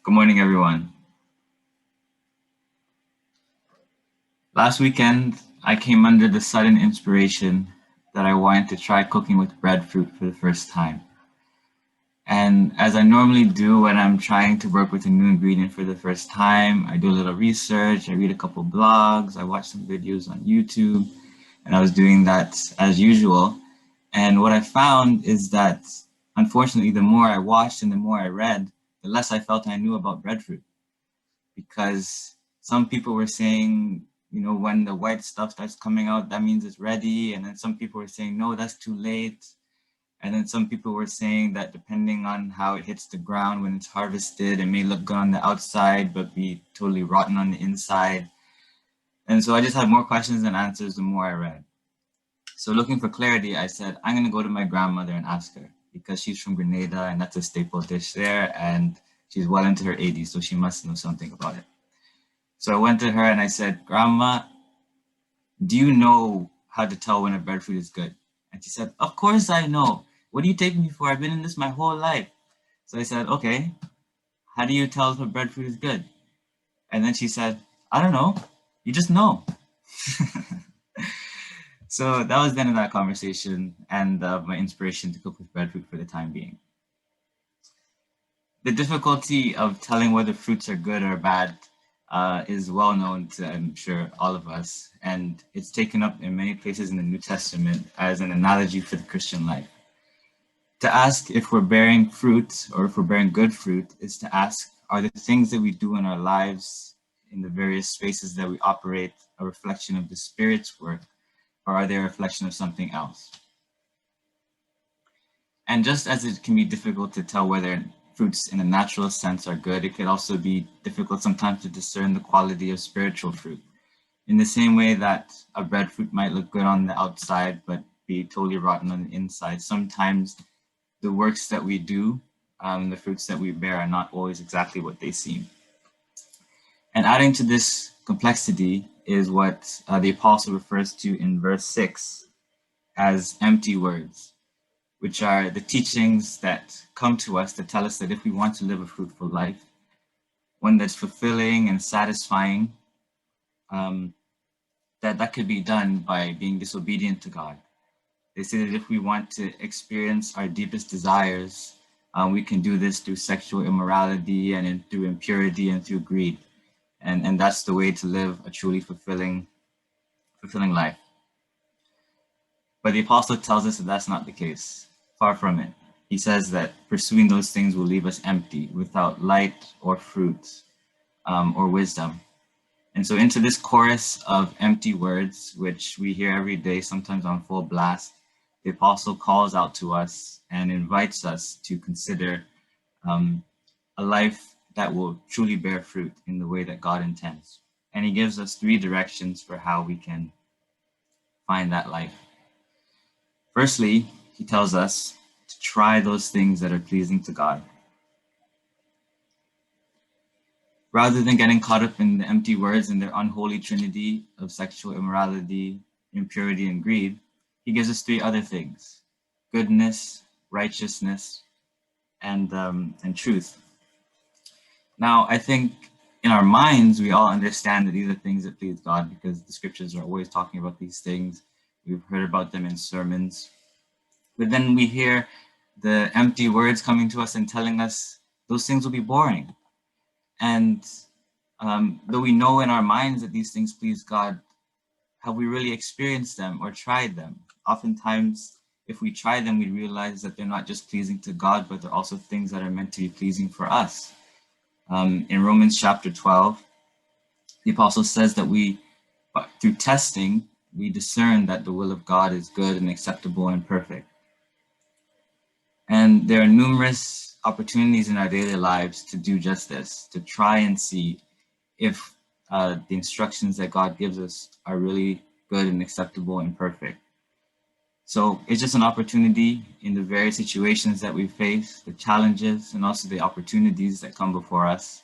Good morning, everyone. Last weekend, I came under the sudden inspiration that I wanted to try cooking with breadfruit for the first time. And as I normally do when I'm trying to work with a new ingredient for the first time, I do a little research, I read a couple blogs, I watch some videos on YouTube, and I was doing that as usual. And what I found is that, unfortunately, the more I watched and the more I read, the less I felt I knew about breadfruit. Because some people were saying, when the white stuff starts coming out, that means it's ready. And then some people were saying, no, that's too late. And then some people were saying that depending on how it hits the ground when it's harvested, it may look good on the outside, but be totally rotten on the inside. And so I just had more questions than answers the more I read. So looking for clarity, I said, I'm going to go to my grandmother and ask her because she's from Grenada and that's a staple dish there. And she's well into her 80s, so she must know something about it. So I went to her and I said, Grandma, do you know how to tell when a breadfruit is good? And she said, of course I know. What do you take me for? I've been in this my whole life. So I said, okay, how do you tell if a breadfruit is good? And then she said, I don't know. You just know. So that was the end of that conversation and my inspiration to cook with breadfruit for the time being. The difficulty of telling whether fruits are good or bad is well known to, I'm sure, all of us, and it's taken up in many places in the New Testament as an analogy for the Christian life. To ask if we're bearing fruit or if we're bearing good fruit is to ask, are the things that we do in our lives, in the various spaces that we operate, a reflection of the Spirit's work, or are they a reflection of something else? And just as it can be difficult to tell whether fruits in a natural sense are good, it could also be difficult sometimes to discern the quality of spiritual fruit. In the same way that a breadfruit might look good on the outside, but be totally rotten on the inside, sometimes the works that we do, the fruits that we bear are not always exactly what they seem. And adding to this complexity is what the apostle refers to in verse 6 as empty words, which are the teachings that come to us to tell us that if we want to live a fruitful life, one that's fulfilling and satisfying, that could be done by being disobedient to God. They say that if we want to experience our deepest desires, we can do this through sexual immorality and through impurity and through greed. And that's the way to live a truly fulfilling life. But the apostle tells us that that's not the case. Far from it. He says that pursuing those things will leave us empty, without light or fruit or wisdom. And so into this chorus of empty words, which we hear every day, sometimes on full blast, the apostle calls out to us and invites us to consider a life that will truly bear fruit in the way that God intends. And he gives us 3 directions for how we can find that life. Firstly, he tells us to try those things that are pleasing to God. Rather than getting caught up in the empty words and their unholy trinity of sexual immorality, impurity, and greed, he gives us 3 other things: goodness, righteousness, and truth. Now, I think in our minds, we all understand that these are things that please God because the scriptures are always talking about these things. We've heard about them in sermons. But then we hear the empty words coming to us and telling us those things will be boring. And though we know in our minds that these things please God, have we really experienced them or tried them? Oftentimes, if we try them, we realize that they're not just pleasing to God, but they're also things that are meant to be pleasing for us. In Romans chapter 12, the apostle says that through testing, we discern that the will of God is good and acceptable and perfect. And there are numerous opportunities in our daily lives to do just this, to try and see if the instructions that God gives us are really good and acceptable and perfect. So it's just an opportunity in the various situations that we face, the challenges and also the opportunities that come before us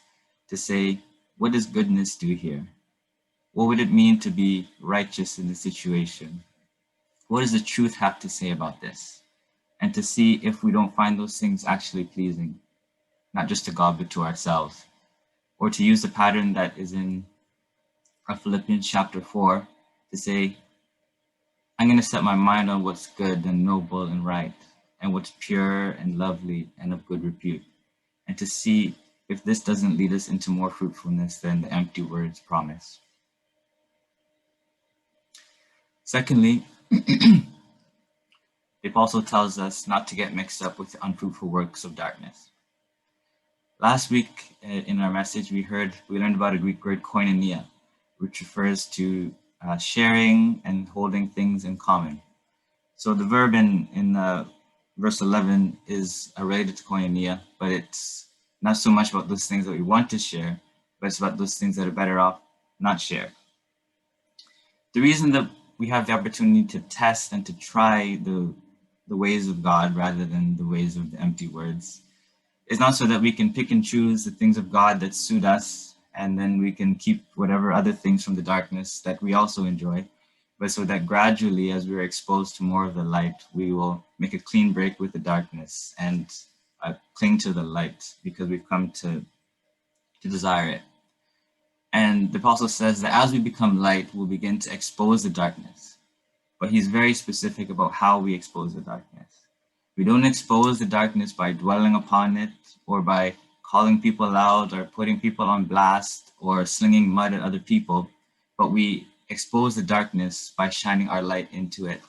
to say, what does goodness do here? What would it mean to be righteous in this situation? What does the truth have to say about this? And to see if we don't find those things actually pleasing. not just to God, but to ourselves. Or to use the pattern that is in Philippians chapter 4 to say, I'm going to set my mind on what's good and noble and right, and what's pure and lovely and of good repute, and to see if this doesn't lead us into more fruitfulness than the empty words promise. Secondly, the apostle tells us not to get mixed up with the unfruitful works of darkness. Last week in our message, we learned about a Greek word koinonia, which refers to sharing and holding things in common. So the verb in verse 11 is related to koinonia, but it's not so much about those things that we want to share, but it's about those things that are better off not shared. The reason that we have the opportunity to test and to try the ways of God rather than the ways of the empty words is not so that we can pick and choose the things of God that suit us, and then we can keep whatever other things from the darkness that we also enjoy, but so that gradually, as we're exposed to more of the light, we will make a clean break with the darkness and cling to the light because we've come to desire it. And the apostle says that as we become light, we'll begin to expose the darkness. But he's very specific about how we expose the darkness. We don't expose the darkness by dwelling upon it or by calling people out or putting people on blast or slinging mud at other people, but we expose the darkness by shining our light into it.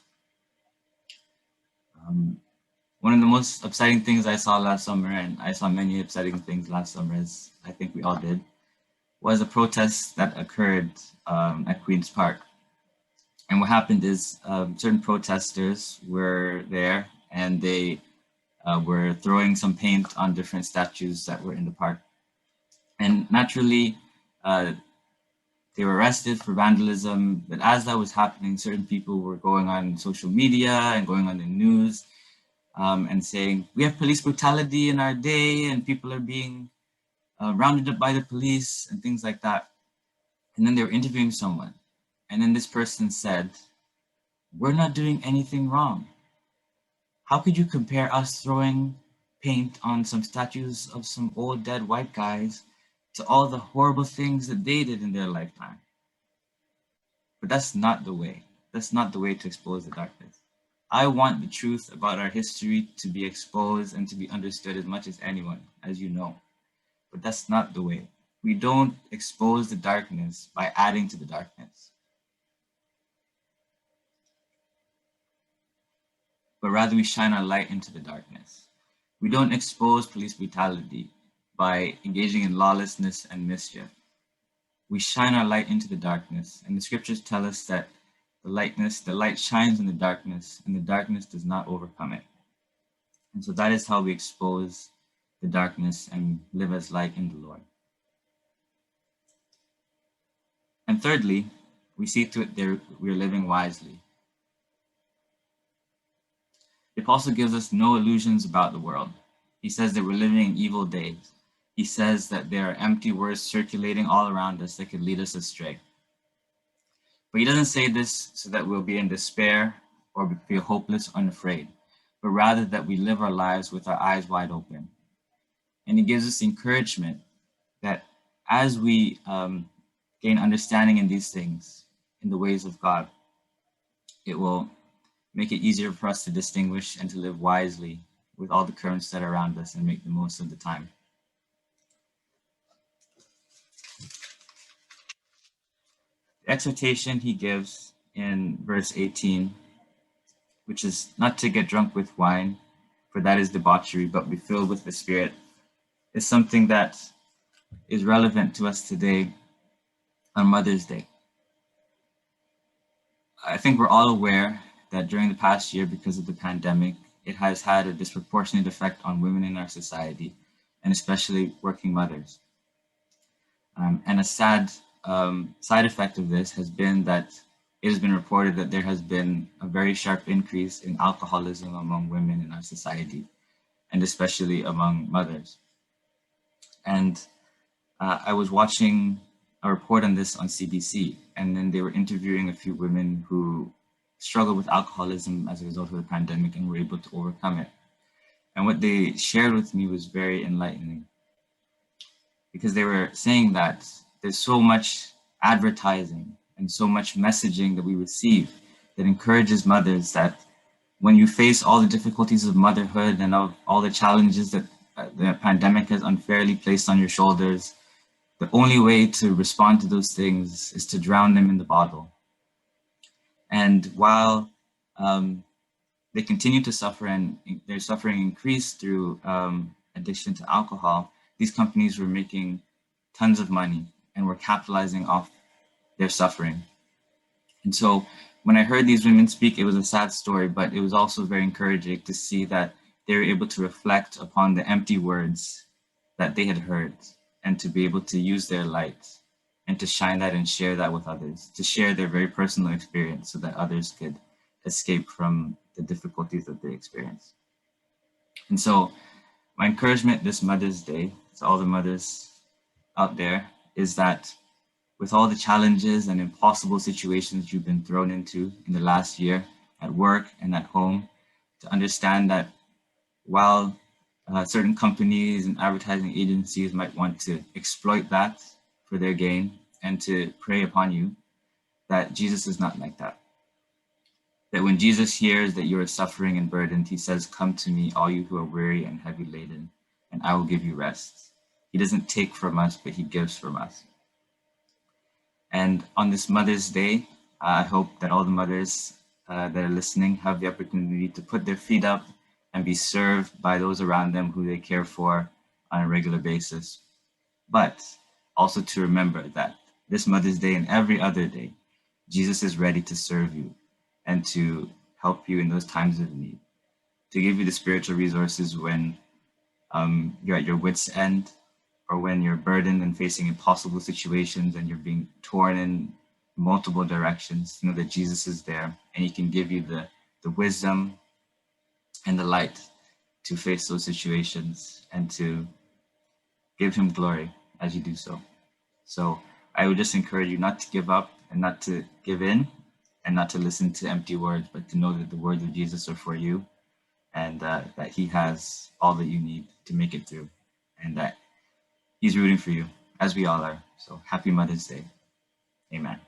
One of the most upsetting things I saw last summer, and I saw many upsetting things last summer, as I think we all did, was a protest that occurred at Queen's Park. And what happened is certain protesters were there and they were throwing some paint on different statues that were in the park. And naturally, they were arrested for vandalism. But as that was happening, certain people were going on social media and going on the news and saying, we have police brutality in our day and people are being rounded up by the police and things like that. And then they were interviewing someone. And then this person said, we're not doing anything wrong. How could you compare us throwing paint on some statues of some old dead white guys to all the horrible things that they did in their lifetime? But that's not the way. That's not the way to expose the darkness. I want the truth about our history to be exposed and to be understood as much as anyone, as you know. But that's not the way. We don't expose the darkness by adding to the darkness, but rather we shine our light into the darkness. We don't expose police brutality by engaging in lawlessness and mischief. We shine our light into the darkness, and the scriptures tell us that the light shines in the darkness, and the darkness does not overcome it. And so that is how we expose the darkness and live as light in the Lord. And thirdly, we see to it that we're living wisely. The apostle gives us no illusions about the world. He says that we're living in evil days. He says that there are empty words circulating all around us that could lead us astray. But he doesn't say this so that we'll be in despair or feel hopeless or unafraid, but rather that we live our lives with our eyes wide open. And he gives us encouragement that as we gain understanding in these things, in the ways of God, it will make it easier for us to distinguish and to live wisely with all the currents that are around us and make the most of the time. The exhortation he gives in verse 18, which is not to get drunk with wine, for that is debauchery, but be filled with the Spirit, is something that is relevant to us today on Mother's Day. I think we're all aware that during the past year, because of the pandemic, it has had a disproportionate effect on women in our society, and especially working mothers. And a sad side effect of this has been that it has been reported that there has been a very sharp increase in alcoholism among women in our society, and especially among mothers. And I was watching a report on this on CBC, and then they were interviewing a few women who struggled with alcoholism as a result of the pandemic and were able to overcome it. And what they shared with me was very enlightening. because they were saying that there's so much advertising and so much messaging that we receive that encourages mothers that when you face all the difficulties of motherhood and of all the challenges that the pandemic has unfairly placed on your shoulders, the only way to respond to those things is to drown them in the bottle. And while they continue to suffer and their suffering increased through addiction to alcohol, these companies were making tons of money and were capitalizing off their suffering. And so when I heard these women speak, it was a sad story, but it was also very encouraging to see that they were able to reflect upon the empty words that they had heard and to be able to use their light and to shine that and share that with others, to share their very personal experience so that others could escape from the difficulties that they experience. And so my encouragement this Mother's Day to all the mothers out there is that with all the challenges and impossible situations you've been thrown into in the last year at work and at home, to understand that while certain companies and advertising agencies might want to exploit that for their gain and to prey upon you, that Jesus is not like that. That when Jesus hears that you are suffering and burdened, he says, "Come to me, all you who are weary and heavy laden, and I will give you rest." He doesn't take from us, but he gives from us. And on this Mother's Day, I hope that all the mothers that are listening have the opportunity to put their feet up and be served by those around them who they care for on a regular basis. But also to remember that this Mother's Day and every other day, Jesus is ready to serve you and to help you in those times of need, to give you the spiritual resources when you're at your wit's end, or when you're burdened and facing impossible situations and you're being torn in multiple directions. Know that Jesus is there and he can give you the wisdom and the light to face those situations and to give him glory as you do so. So I would just encourage you not to give up and not to give in and not to listen to empty words, but to know that the words of Jesus are for you and that he has all that you need to make it through and that he's rooting for you, as we all are. So happy Mother's Day. Amen.